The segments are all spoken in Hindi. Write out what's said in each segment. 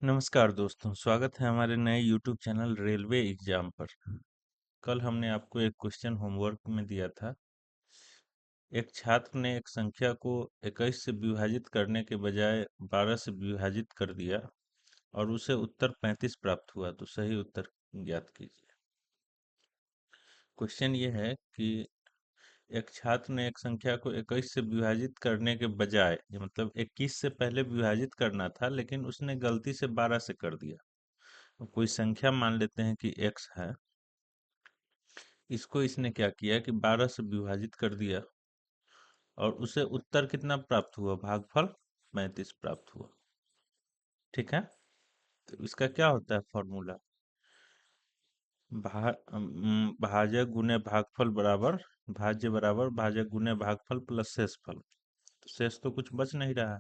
नमस्कार दोस्तों, स्वागत है हमारे नए YouTube चैनल रेलवे एग्जाम पर। कल हमने आपको एक क्वेश्चन होमवर्क में दिया था। एक छात्र ने एक संख्या को 21 से विभाजित करने के बजाय 12 से विभाजित कर दिया और उसे उत्तर 35 प्राप्त हुआ, तो सही उत्तर ज्ञात कीजिए। क्वेश्चन ये है कि एक छात्र ने एक संख्या को 21 से विभाजित करने के बजाय, ये मतलब 21 से पहले विभाजित करना था लेकिन उसने गलती से 12 से कर दिया। तो कोई संख्या मान लेते हैं कि x है। इसको इसने क्या किया कि 12 से विभाजित कर दिया और उसे उत्तर कितना प्राप्त हुआ, भागफल 35 प्राप्त हुआ। ठीक है, तो इसका क्या होता है फॉर्मूला? भाज्य गुणे भागफल बराबर भाज्य गुणे भागफल प्लस शेषफल। तो शेष तो कुछ बच नहीं रहा है,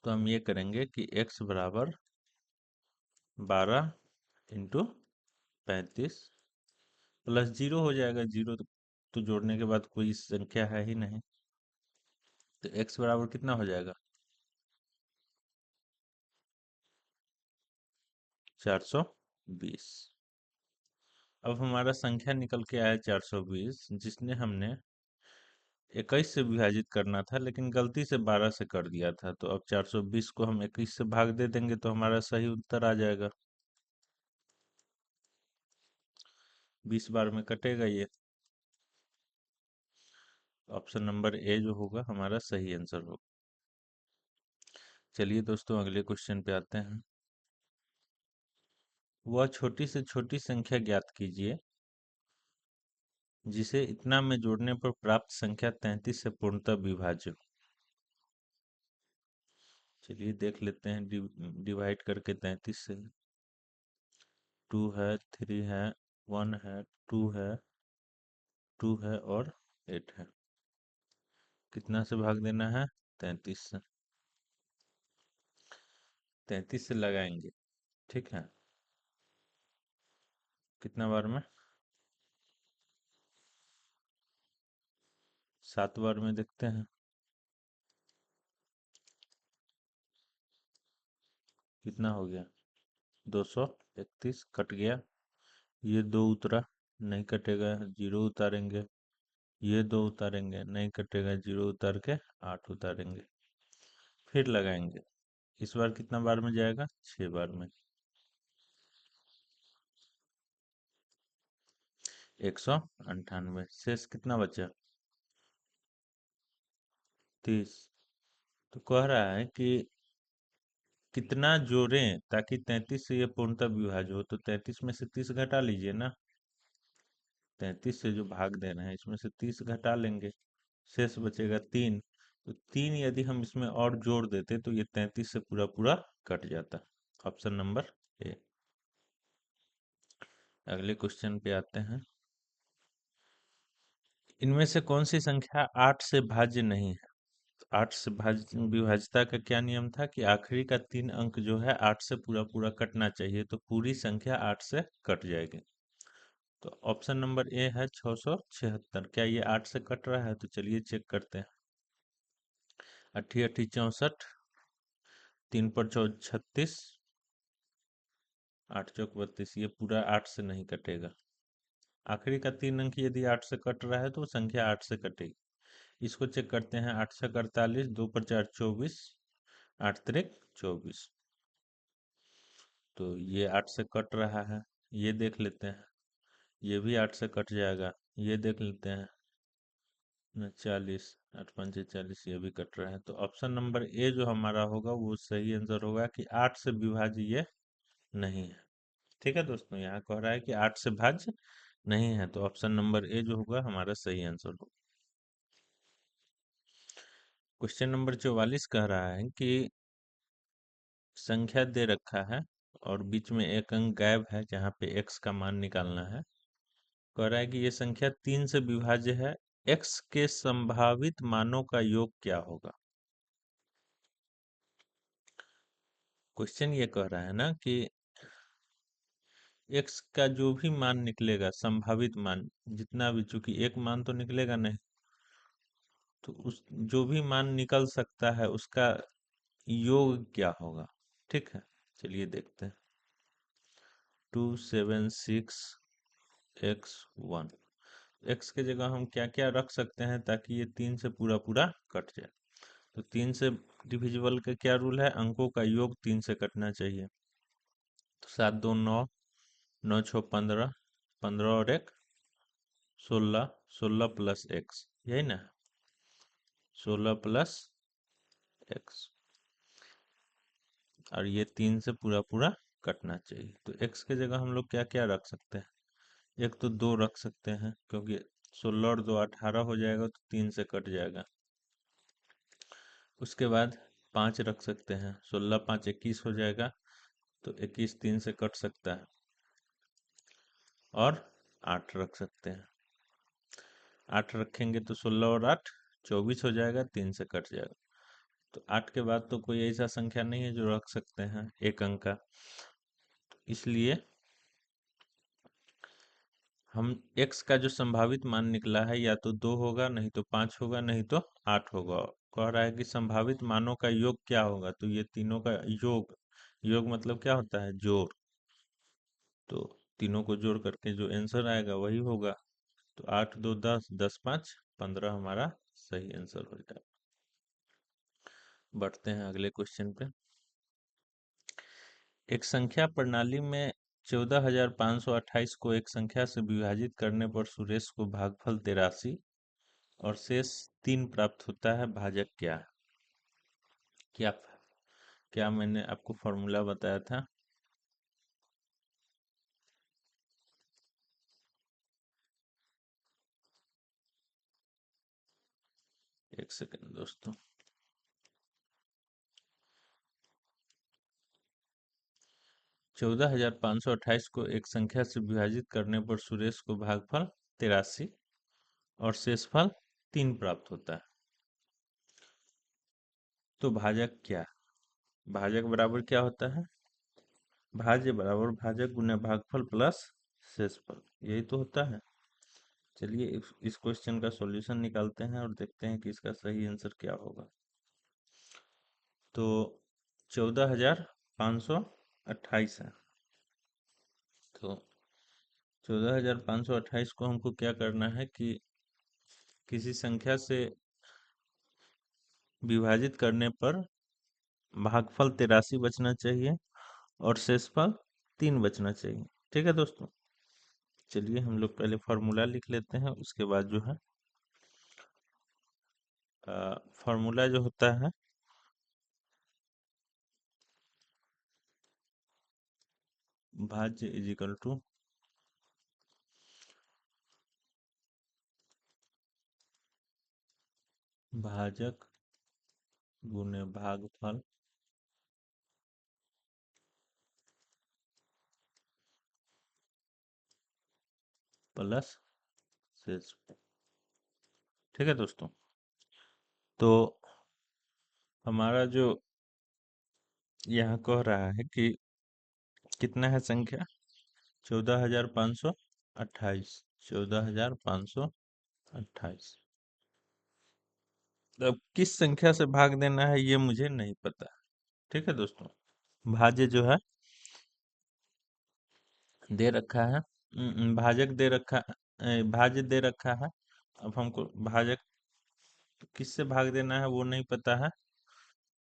तो हम ये करेंगे कि x बराबर 12 इंटू 35 प्लस 0 हो जाएगा। 0 तो जोड़ने के बाद कोई संख्या है ही नहीं, तो x बराबर कितना हो जाएगा? 420। अब हमारा संख्या निकल के आया 420, जिसने हमने 21 से विभाजित करना था लेकिन गलती से 12 से कर दिया था। तो अब 420 को हम 21 से भाग दे देंगे तो हमारा सही उत्तर आ जाएगा। 20 बार में कटेगा ये। ऑप्शन नंबर ए जो होगा हमारा सही आंसर होगा। चलिए दोस्तों, अगले क्वेश्चन पे आते हैं। वह छोटी से छोटी संख्या ज्ञात कीजिए जिसे इतना में जोड़ने पर प्राप्त संख्या 33 से पूर्णतः विभाज्य हो। चलिए देख लेते हैं। डिवाइड करके 33 से 2 है, 3 है, 1 है, 2 है, 2 है और 8 है। कितना से भाग देना है? 33 से। 33 से लगाएंगे, ठीक है। कितना बार में? 7 बार में देखते हैं। कितना हो गया? 231 कट गया। ये 2 उतरा, नहीं कटेगा, 0 उतारेंगे। ये 2 उतारेंगे, नहीं कटेगा, 0 उतार के 8 उतारेंगे। फिर लगाएंगे। इस बार कितना बार में जाएगा? 6 बार में। 198। शेष कितना बचा? 30। तो कह रहा है कि कितना जोड़ें ताकि 33 से ये पूर्णतः विभाज्य हो। तो 33 में से 30 घटा लीजिए ना। 33 से जो भाग दे रहे हैं इसमें से 30 घटा लेंगे, शेष बचेगा 3। तो 3 यदि हम इसमें और जोड़ देते तो ये 33 से पूरा पूरा कट जाता। Option number A. अगले क्वेश्चन पे आते हैं। इनमें से कौन सी संख्या 8 से भाज्य नहीं है? 8 से विभाज्यता का क्या नियम था कि आखिरी का 3 अंक जो है 8 से पूरा पूरा कटना चाहिए, तो पूरी संख्या 8 से कट जाएगी। तो ऑप्शन नंबर ए है 676। क्या ये 8 से कट रहा है? तो चलिए चेक करते हैं। 8 8 64, 3 पर 36, 8 चौक 32। ये पूरा 8 से नहीं कटेगा। आखिरी का 3 अंक यदि 8 से कट रहा है तो वो संख्या 8 से कटेगी। इसको चेक करते हैं। 8 छक 48, 2 पर 4 24, 8 तिरिक 24। तो ये 8 से कट रहा है। ये देख लेते हैं। ये भी 8 से कट जाएगा। ये देख लेते हैं। 40, 8 पंचे 40, ये भी कट रहा है। तो ऑप्शन नंबर ए जो हमारा होगा वो सही आंसर होगा कि 8 से विभाज्य ये नहीं है। ठीक है दोस्तों, यहाँ कह रहा है कि 8 से भाज्य नहीं है, तो ऑप्शन नंबर ए जो होगा हमारा सही आंसर होगा। क्वेश्चन नंबर 44 कह रहा है कि संख्या दे रखा है और बीच में एक अंक गायब है जहाँ पे x का मान निकालना है। कह रहा है कि ये संख्या 3 से विभाज्य है, x के संभावित मानों का योग क्या होगा? क्वेश्चन ये कह रहा है ना कि x का जो भी मान निकलेगा, संभावित मान जितना भी, चूंकि एक मान तो निकलेगा नहीं, तो उस जो भी मान निकल सकता है उसका योग क्या होगा? ठीक है, चलिए देखते हैं। 276x1। एक्स के जगह हम क्या क्या रख सकते हैं ताकि ये 3 से पूरा पूरा कट जाए। तो 3 से डिविजिबल का क्या रूल है, अंकों का योग 3 से कटना चाहिए। तो 7 2 9, 9 6 15, 15 और 1 16, 16 प्लस एक्स, यही ना, 16 प्लस एक्स, और ये 3 से पूरा पूरा कटना चाहिए। तो एक्स के जगह हम लोग क्या क्या रख सकते हैं, एक तो 2 रख सकते हैं क्योंकि 16 और 2 18 हो जाएगा, तो 3 से कट जाएगा। उसके बाद 5 रख सकते हैं, 16 5 21 हो जाएगा, तो 21 3 से कट सकता है। और 8 रख सकते हैं, 8 रखेंगे तो 16 और 8 24 हो जाएगा, 3 से कट जाएगा। तो 8 के बाद तो कोई ऐसा संख्या नहीं है जो रख सकते हैं एक अंक का, इसलिए हम x का जो संभावित मान निकला है या तो 2 होगा, नहीं तो 5 होगा, नहीं तो 8 होगा। कह रहा है कि संभावित मानों का योग क्या होगा, तो ये तीनों का योग, योग मतलब क्या होता है, जोड़। तो तीनों को जोड़ करके जो आंसर आएगा वही होगा। तो 8 2 10, 10 5 15 हमारा सही आंसर हो जाएगा। बढ़ते हैं अगले क्वेश्चन पे। एक संख्या प्रणाली में 14,528 को एक संख्या से विभाजित करने पर सुरेश को भागफल 83 और शेष 3 प्राप्त होता है, भाजक क्या है? क्या क्या मैंने आपको फॉर्मूला बताया था? एक सेकंड दोस्तों। 14,528 को एक संख्या से विभाजित करने पर सुरेश को भागफल 83 और शेषफल 3 प्राप्त होता है। तो भाजक क्या? भाजक बराबर क्या होता है, भाज्य बराबर भाजक गुना भागफल प्लस शेषफल, यही तो होता है। चलिए इस क्वेश्चन का सॉल्यूशन निकालते हैं और देखते हैं कि इसका सही आंसर क्या होगा। तो 14,528 है, तो 14,528 को हमको क्या करना है कि किसी संख्या से विभाजित करने पर भागफल 83 बचना चाहिए और शेषफल 3 बचना चाहिए। ठीक है दोस्तों, चलिए हम लोग पहले फॉर्मूला लिख लेते हैं, उसके बाद जो है फॉर्मूला जो होता है, भाज्य इज इक्वल टू भाजक गुने भागफल प्लस शेष। ठीक है दोस्तों, तो हमारा जो यहाँ कह रहा है कि कितना है संख्या, 14,528, 14,528। अब किस संख्या से भाग देना है ये मुझे नहीं पता। ठीक है दोस्तों, भाज्य जो है दे रखा है, भाजक दे रखा, भाज्य दे रखा है। अब हमको भाजक किससे भाग देना है वो नहीं पता है,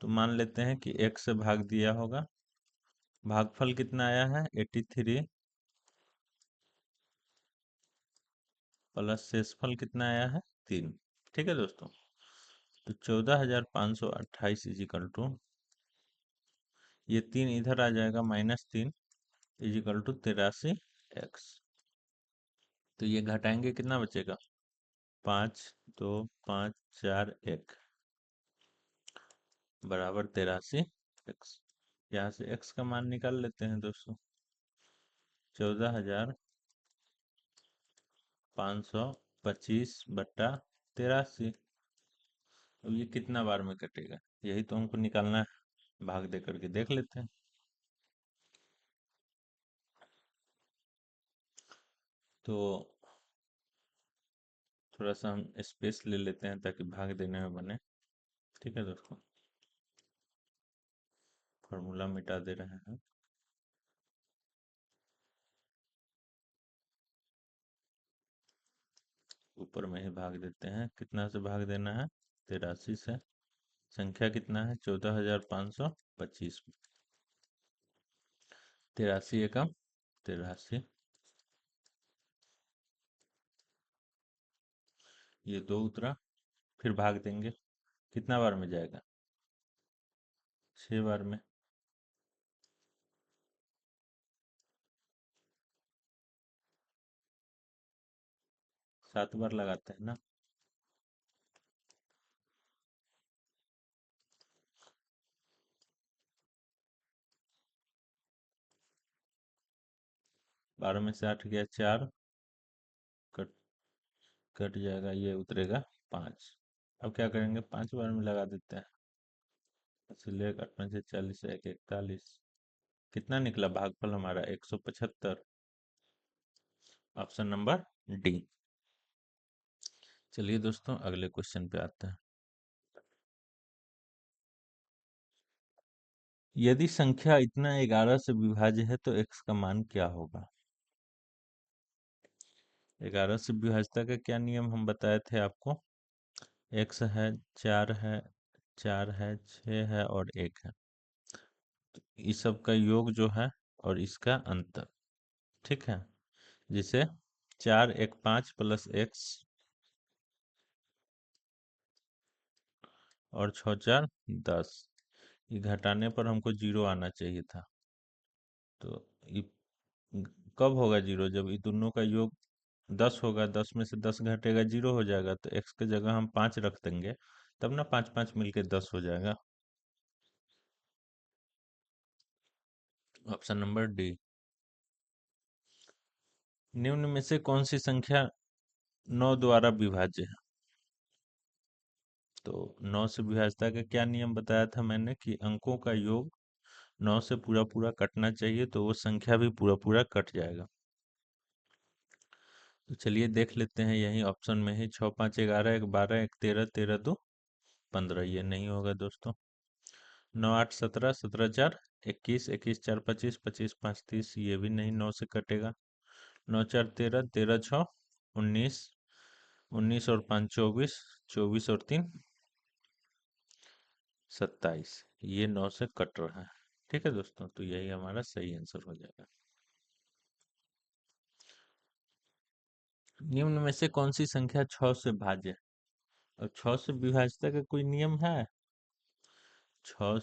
तो मान लेते हैं कि एक से भाग दिया होगा। भागफल कितना आया है, 83, प्लस शेषफल कितना आया है, 3। ठीक है दोस्तों, तो 14,528 इज इक्वल टू, ये 3 इधर आ जाएगा, -3 इज इक्वल टू 83x। तो ये घटाएंगे कितना बचेगा, 5 2 5 4 1 बराबर 83x। यहाँ से x का मान निकाल लेते हैं दोस्तों, 14,525/83। अब ये कितना बार में कटेगा, यही तो हमको निकालना है, भाग दे करके देख लेते हैं। तो थोड़ा सा हम स्पेस ले लेते हैं ताकि भाग देने में बने। ठीक है दोस्तों, फॉर्मूला मिटा दे रहे हैं। ऊपर में ही भाग देते हैं। कितना से भाग देना है? 83 से। संख्या कितना है? 14,525। 83 एकम 83। ये 2 उतरा। फिर भाग देंगे। कितना बार में जाएगा? 6 बार में। 7 बार लगाते हैं ना। बारह में से 8 गया 4। कट कट जाएगा, ये उतरेगा 5। अब क्या करेंगे? 5 बार में लगा देते हैं। इसलिए 8 में से 40 है 41। कितना निकला भागफल हमारा? 175। Option number D. चलिए दोस्तों, अगले क्वेश्चन पे आते हैं। यदि संख्या इतना 11 से विभाज्य है तो x का मान क्या होगा? 11 से विभाज्यता का क्या नियम हम बताए थे आपको? x है, 4 है, 4 है, 6 है और 1 है। इस सब का योग जो है और इसका अंतर, ठीक है। जिसे 4 1 5 प्लस x और 6 4 10। ये घटाने पर हमको 0 आना चाहिए था। तो ये कब होगा 0? जब ये दोनों का योग 10 होगा। 10 में से 10 घटेगा, 0 हो जाएगा। तो x के जगह हम 5 रख देंगे, तब ना 5 5 मिलके 10 हो जाएगा। Option number D. निम्न में से कौन सी संख्या 9 द्वारा विभाज्य है? तो 9 से विभाज्यता का क्या नियम बताया था मैंने? कि अंकों का योग 9 से पूरा पूरा कटना चाहिए, तो वो संख्या भी पूरा पूरा कट जाएगा। तो चलिए देख लेते हैं यही ऑप्शन में ही। 6 5 11, 1 12, 1 13, 13 2 15। ये नहीं होगा दोस्तों। 9 8 17, 17 4 21, 21 4 25, 25 5 30। ये भी नहीं 9 से कटेगा। 9 4 13, 13 6 19, 19 और 5 24, 24 और 3 27। ये 9 से कट रहा है। ठीक है दोस्तों, तो यही हमारा सही आंसर हो जाएगा। निम्न में से कौन सी संख्या 6 से भाज्य है? और 6 से विभाज्यता का कोई नियम है? 6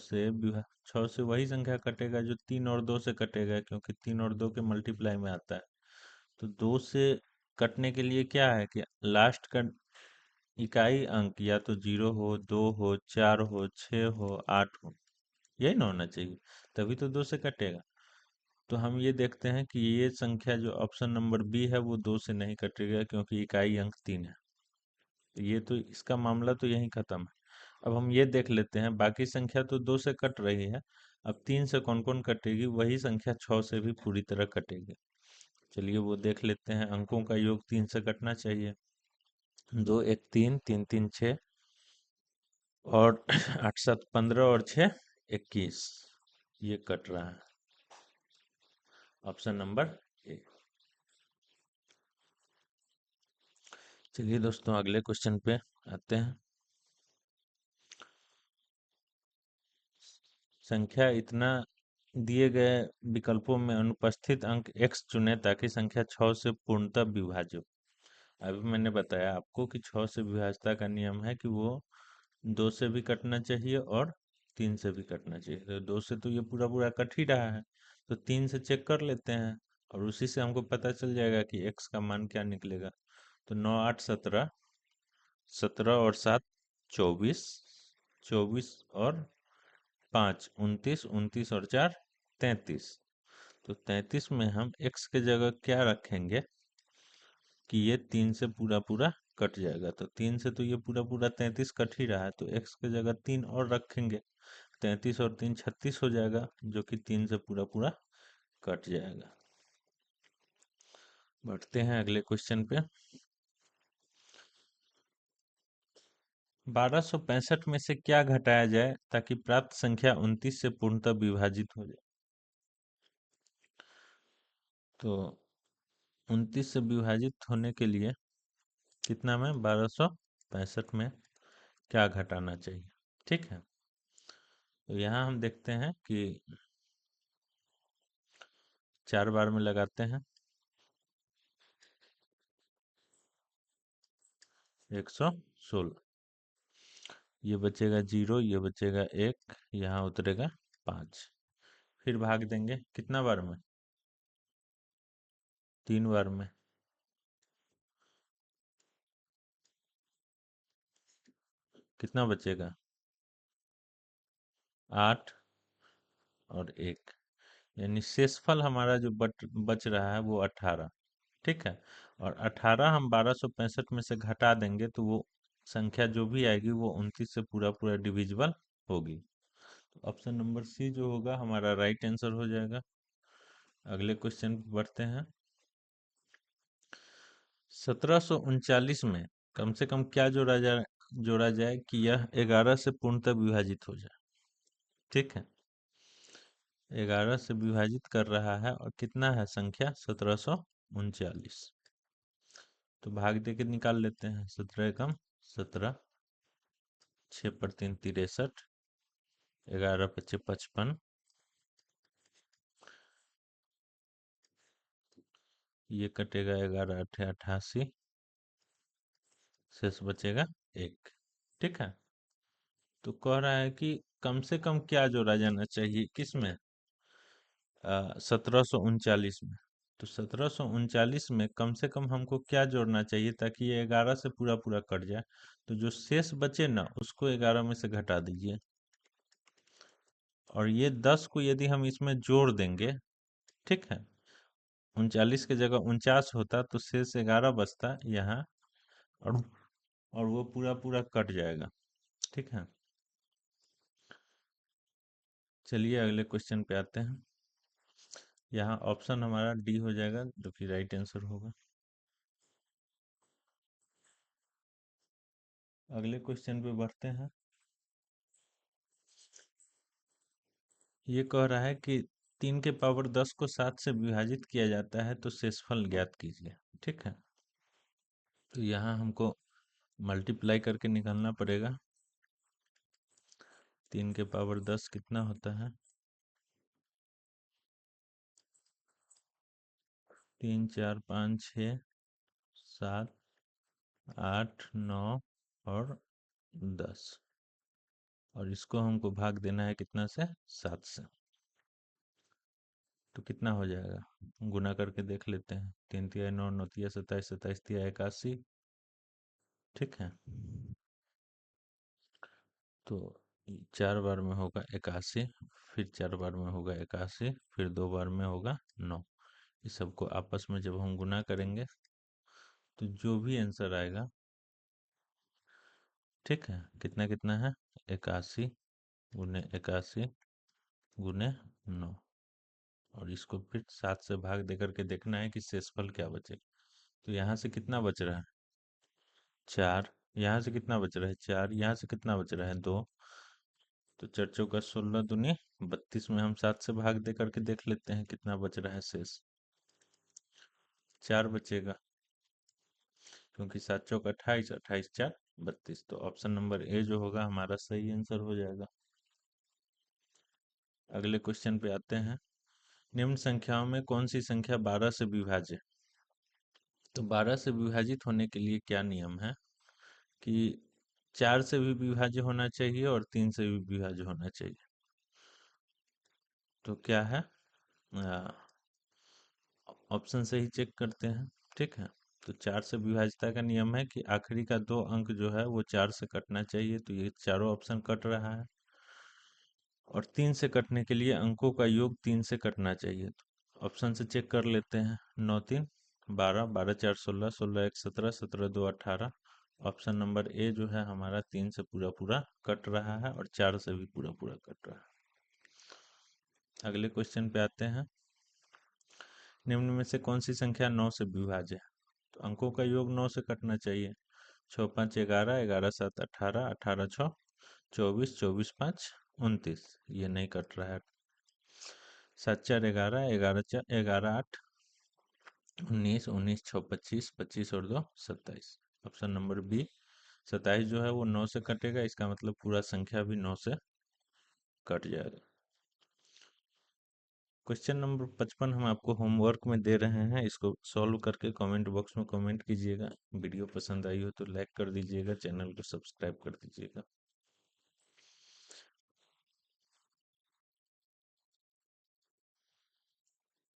से वही संख्या कटेगा जो 3 और 2 से कटेगा, क्योंकि 3 और 2 के मल्टीप्लाई में आता है। तो 2 से कटने के लिए क्या है कि लास्ट का इकाई अंक या तो 0 हो, 2 हो, 4 हो, 6 हो, 8 हो। यही ना होना चाहिए, तभी तो 2 से कटेगा। तो हम ये देखते हैं कि ये संख्या जो ऑप्शन नंबर बी है वो 2 से नहीं कटेगा, क्योंकि इकाई अंक 3 है। तो ये तो इसका मामला तो यहीं खत्म है। अब हम ये देख लेते हैं, बाकी संख्या तो 2 से कट रही है। अब 3 से कौन कौन कटेगी? वही संख्या 6 से भी पूरी तरह कटेगी। चलिए वो देख लेते हैं। अंकों का योग 3 से कटना चाहिए। 2 1 3, 3 3 6 और 8 7 15 और 6 21। ये कट रहा है। Option number A. चलिए दोस्तों, अगले क्वेश्चन पे आते हैं। संख्या इतना दिए गए विकल्पों में अनुपस्थित अंक x चुनें ताकि संख्या 6 से पूर्णतः विभाज्य हो। अभी मैंने बताया आपको कि 6 से विभाज्यता का नियम है कि वो 2 से भी कटना चाहिए और 3 से भी कटना चाहिए। तो 2 से तो ये पूरा पूरा कट ही रहा है, तो 3 से चेक कर लेते हैं और उसी से हमको पता चल जाएगा कि x का मान क्या निकलेगा। तो 9 8 17, 17 और 7 24, 24 और 5 29, 29 और 4 33। तो 33 में हम x के जगह क्या रखेंगे कि ये 3 से पूरा पूरा कट जाएगा। तो 3 से तो ये पूरा पूरा 33 कट ही रहा है, तो x के जगह 3 और रखेंगे। 33 और 3 36 हो जाएगा, जो कि 3 से पूरा पूरा कट जाएगा। बढ़ते हैं अगले क्वेश्चन पे। 1265 में से क्या घटाया जाए ताकि प्राप्त संख्या 29 से पूर्णतः विभाजित हो जाए? तो 29 से विभाजित होने के लिए कितना में 1265 में क्या घटाना चाहिए? ठीक है, तो यहाँ हम देखते हैं कि 4 बार में लगाते हैं। 116, ये बचेगा 0, ये बचेगा 1, यहाँ उतरेगा 5। फिर भाग देंगे कितना बार में? 3 बार में। कितना बचेगा? 8 और 1, यानी शेषफल हमारा जो बच रहा है वो 18। ठीक है, और 18 हम 1265 में से घटा देंगे तो वो संख्या जो भी आएगी वो 29 से पूरा पूरा डिविजिबल होगी। तो ऑप्शन नंबर सी जो होगा हमारा राइट आंसर हो जाएगा। अगले क्वेश्चन पे बढ़ते हैं। 1739 में कम से कम क्या जोड़ा जाए कि यह 11 से पूर्णतः विभाजित हो जाए? ठीक है, 11 से विभाजित कर रहा है और कितना है संख्या? 1739। तो भाग दे के निकाल लेते हैं। 17 एकम 17, 6 पर 3 63, 11 पच्चे 55, ये कटेगा 11 अठे 88, शेष बचेगा 1। ठीक है, तो कह रहा है कि कम से कम क्या जोड़ा जाना चाहिए किसमें? 1739 में। तो 1739 में कम से कम हमको क्या जोड़ना चाहिए ताकि ये 11 से पूरा पूरा कट जाए? तो जो शेष बचे ना उसको 11 में से घटा दीजिए, और ये 10 को यदि हम इसमें जोड़ देंगे, ठीक है, 39 की जगह 49 होता तो शेष 11 बचता यहाँ, और और वो पूरा पूरा कट जाएगा। ठीक है, चलिए अगले क्वेश्चन पे आते हैं। यहाँ ऑप्शन हमारा डी हो जाएगा जो कि राइट आंसर होगा। अगले क्वेश्चन पे बढ़ते हैं। ये कह रहा है कि 3 के पावर 10 को 7 से विभाजित किया जाता है तो शेषफल ज्ञात कीजिए। ठीक है, तो यहाँ हमको मल्टीप्लाई करके निकालना पड़ेगा। 3 के पावर 10 कितना होता है? 3 4 5 6 7 8 9 और 10, और इसको हमको भाग देना है कितना से? 7 से। तो कितना हो जाएगा? गुना करके देख लेते हैं। 3 तिया 9, 9 तिया 27, 27 तिया 81। ठीक है, तो 4 बार में होगा 81, फिर 4 बार में होगा 81, फिर 2 बार में होगा 9। इस सबको आपस में जब हम गुना करेंगे तो जो भी आंसर आएगा, ठीक है, कितना कितना है? 81 गुने 81 गुने 9, और इसको फिर 7 से भाग दे करके देखना है कि शेषफल क्या बचेगा। तो यहाँ से कितना बच रहा है? 4। यहाँ से कितना बच रहा है? 4। यहाँ से कितना बच रहा है? 2। तो 4 चौका 16 दूनी 32 में हम 7 से भाग दे करके देख लेते हैं कितना बच रहा है शेष। 4 बचेगा, क्योंकि 7 चौक 28, 28 4 32। तो ऑप्शन नंबर ए जो होगा हमारा सही आंसर हो जाएगा। अगले क्वेश्चन पे आते हैं। निम्न संख्याओं में कौन सी संख्या 12 से विभाज्य है? तो 12 से विभाजित होने के लिए क्या नियम है कि 4 से भी विभाज्य होना चाहिए और 3 से भी विभाज्य होना चाहिए। तो क्या है? ऑप्शन से ही चेक करते हैं। ठीक है, तो 4 से विभाज्यता का नियम है कि आखिरी का 2 अंक जो है वो 4 से कटना चाहिए, तो ये चारों ऑप्शन कट रहा है। और 3 से कटने के लिए अंकों का योग 3 से कटना चाहिए। तो ऑप्शन से चेक कर लेते हैं। 9 3 12, 12 4 16, 16 1 17, 17 2 18। ऑप्शन नंबर ए जो है हमारा 3 से पूरा पूरा कट रहा है और 4 से भी पूरा पूरा कट रहा है। अगले क्वेश्चन पे आते हैं। निम्न में से कौन सी संख्या 9 से विभाज्य है? तो अंकों का योग 9 से कटना चाहिए, छः पाँच 11, 11 7 18, 18 6 24, 24 5 29। ये नहीं कट रहा है। 7 4 11, 11 4 11 8 19, 19 6 25, 25 और 2 27। ऑप्शन नंबर बी 27 जो है वो 9 से कटेगा, इसका मतलब पूरा संख्या भी 9 से कट जाएगा। क्वेश्चन नंबर 55 हम आपको होमवर्क में दे रहे हैं, इसको सॉल्व करके कमेंट बॉक्स में कमेंट कीजिएगा। वीडियो पसंद आई हो तो लाइक कर दीजिएगा, चैनल को सब्सक्राइब कर दीजिएगा।